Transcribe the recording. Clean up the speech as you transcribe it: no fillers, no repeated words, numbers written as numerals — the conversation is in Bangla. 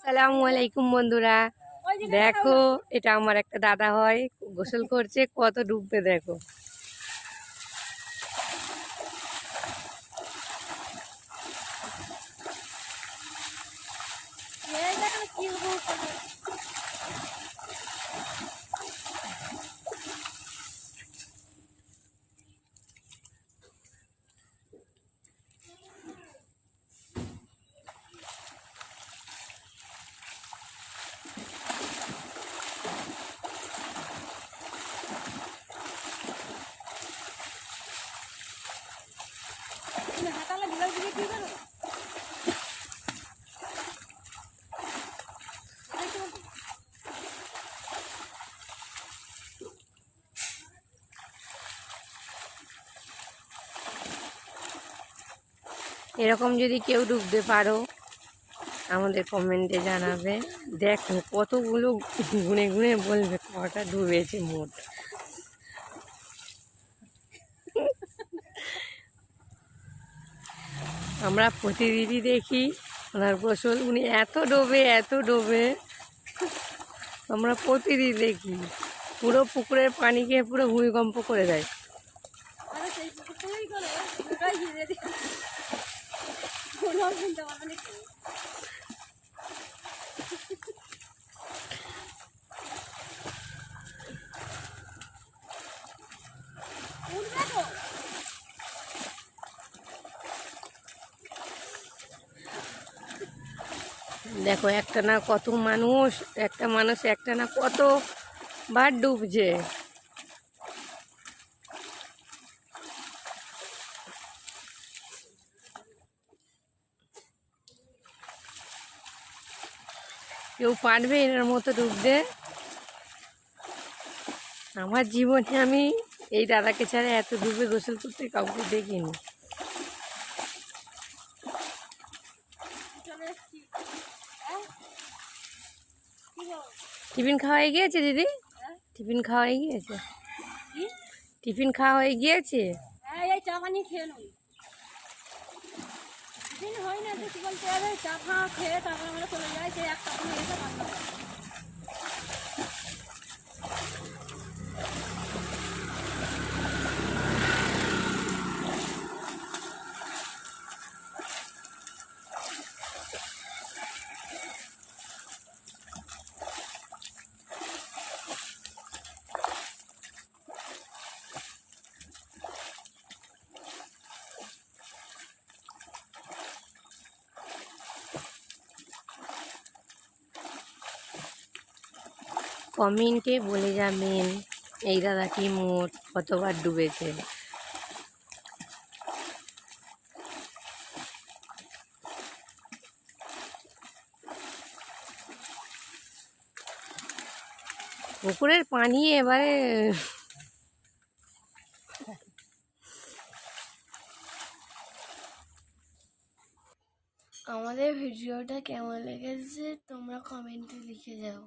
আসসালামু আলাইকুম বন্ধুরা, দেখো এটা আমার একটা দাদা হয়, গোসল করছে, কত ডুববে দেখো। এরকম যদি কেউ ডুবতে পারো আমাদের কমেন্টে জানাবে। দেখো কতগুলো গুনে গুনে বলবে কটা ডুবেছে মোট। আমরা প্রতিদিনই দেখি ওনার গোসল, উনি এত ডোবে আমরা প্রতিদিন দেখি। পুরো পুকুরের পানিকে পুরো ভূমিকম্প করে দেয়। দেখো একটানা কত মানুষ, একটা মানুষ একটানা কত বার ডুবছে। কেউ পারবে এর মতো ডুবতে? আমার জীবনে আমি এই দাদাকে ছাড়া এত ডুবে গোসল করতে কাউকে দেখিনি। টিফিন খাওয়া হয়ে গিয়েছে দিদি? টিফিন খাওয়া হয়ে গিয়েছে? টিফিন খাওয়া হয়ে গিয়েছে? চা পানি খেয়ে নেই, টিফিন হয় না তো কি বলতে হবে, চা খাওয়া খেয়ে তারপরে আমরা চলে যাই, যে একটা কোনো এসে রান্না করে। কমেন্টে বলে যাবেন এই দাদাটি মোট কতবার ডুবেছে। পুকুরের পানি এবারে আমাদের ভিডিওটা কেমন লেগেছে তোমরা কমেন্টে লিখে যাও।